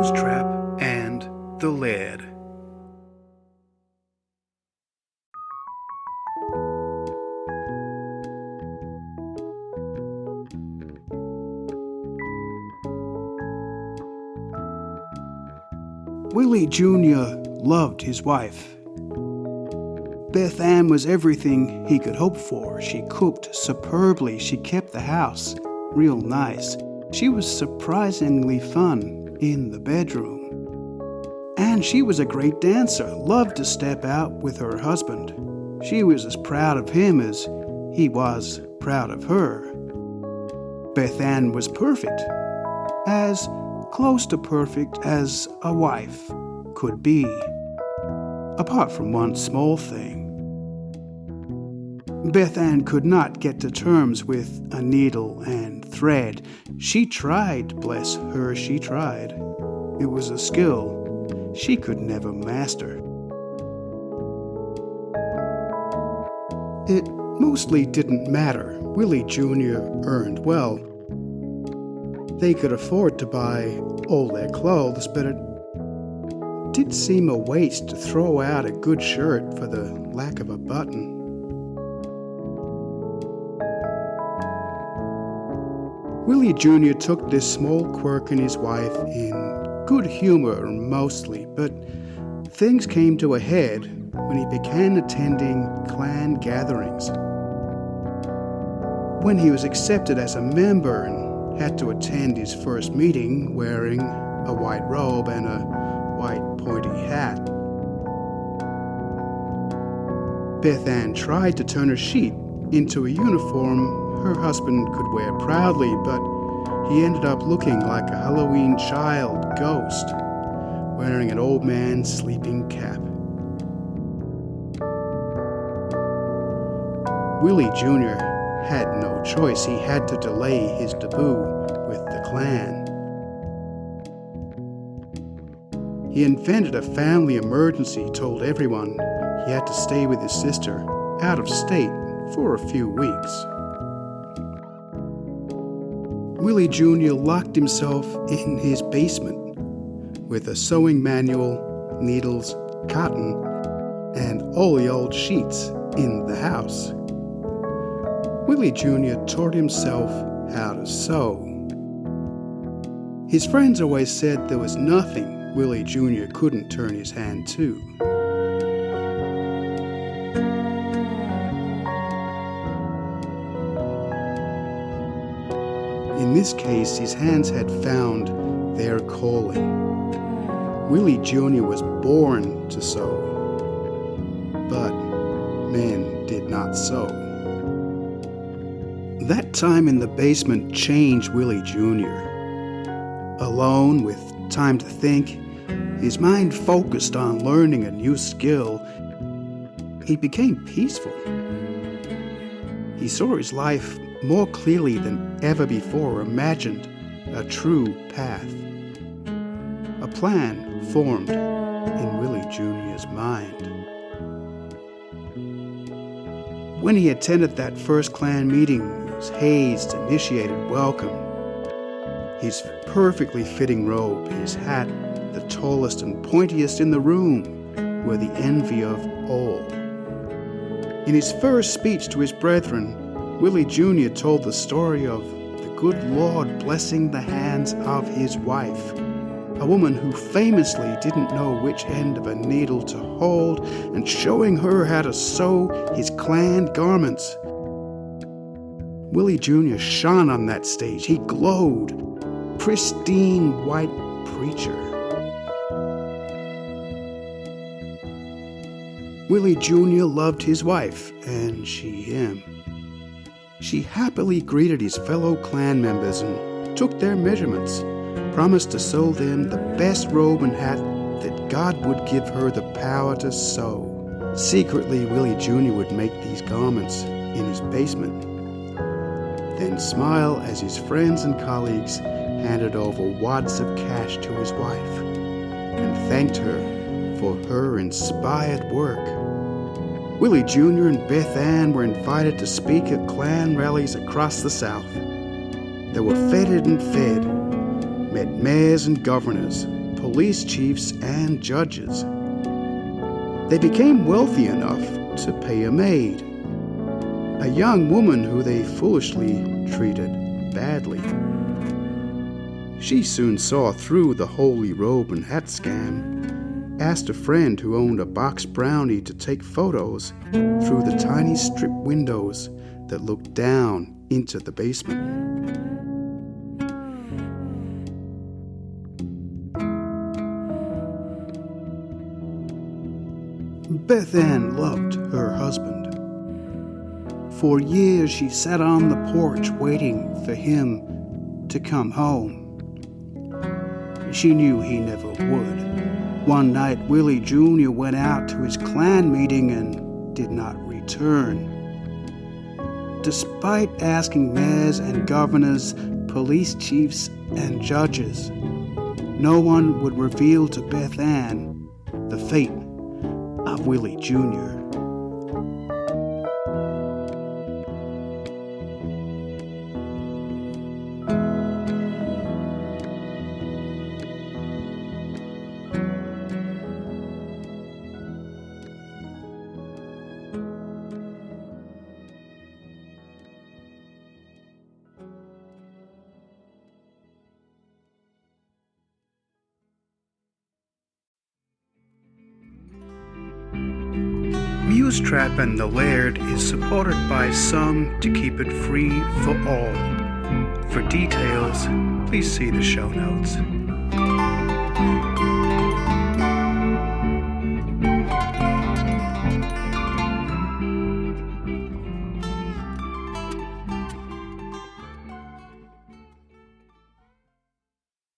Mousetrap and the Laird. Willie Jr. loved his wife. Beth Ann was everything he could hope for. She cooked superbly. She kept the house real nice. She was surprisingly fun in the bedroom. And she was a great dancer, loved to step out with her husband. She was as proud of him as he was proud of her. Beth Ann was perfect, as close to perfect as a wife could be, apart from one small thing. Beth Ann could not get to terms with a needle and thread. She tried, bless her, she tried. It was a skill she could never master. It mostly didn't matter. Willie Jr. earned well. They could afford to buy all their clothes, but it did seem a waste to throw out a good shirt for the lack of a button. Willie Jr. took this small quirk in his wife in good humor mostly, but things came to a head when he began attending clan gatherings. When he was accepted as a member and had to attend his first meeting wearing a white robe and a white pointy hat. Beth Ann tried to turn her sheet into a uniform her husband could wear proudly, but he ended up looking like a Halloween child ghost, wearing an old man's sleeping cap. Willie Jr. had no choice. He had to delay his debut with the clan. He invented a family emergency, told everyone he had to stay with his sister out of state for a few weeks. Willie Jr. locked himself in his basement with a sewing manual, needles, cotton, and all the old sheets in the house. Willie Jr. taught himself how to sew. His friends always said there was nothing Willie Jr. couldn't turn his hand to. In this case, his hands had found their calling. Willie Jr. was born to sew, but men did not sew. That time in the basement changed Willie Jr. Alone, with time to think, his mind focused on learning a new skill, he became peaceful. He saw his life more clearly than ever before, imagined a true path. A plan formed in Willie Jr.'s mind. When he attended that first clan meeting, his hazed, initiated welcome, his perfectly fitting robe, his hat, the tallest and pointiest in the room, were the envy of all. In his first speech to his brethren, Willie Jr. told the story of the good Lord blessing the hands of his wife, a woman who famously didn't know which end of a needle to hold, and showing her how to sew his clan garments. Willie Jr. shone on that stage. He glowed, pristine white preacher. Willie Jr. loved his wife, and she him. She happily greeted his fellow clan members and took their measurements, promised to sew them the best robe and hat that God would give her the power to sew. Secretly, Willie Jr. would make these garments in his basement, then smile as his friends and colleagues handed over wads of cash to his wife and thanked her for her inspired work. Willie Jr. and Beth Ann were invited to speak at clan rallies across the South. They were feted and fed, met mayors and governors, police chiefs and judges. They became wealthy enough to pay a maid, a young woman who they foolishly treated badly. She soon saw through the holy robe and hat scam, asked a friend who owned a box brownie to take photos through the tiny strip windows that looked down into the basement. Beth Ann loved her husband. For years she sat on the porch waiting for him to come home. She knew he never would. One night, Willie Jr. went out to his Klan meeting and did not return. Despite asking mayors and governors, police chiefs and judges, no one would reveal to Beth Ann the fate of Willie Jr. Mousetrap and the Laird is supported by some to keep it free for all. For details, please see the show notes.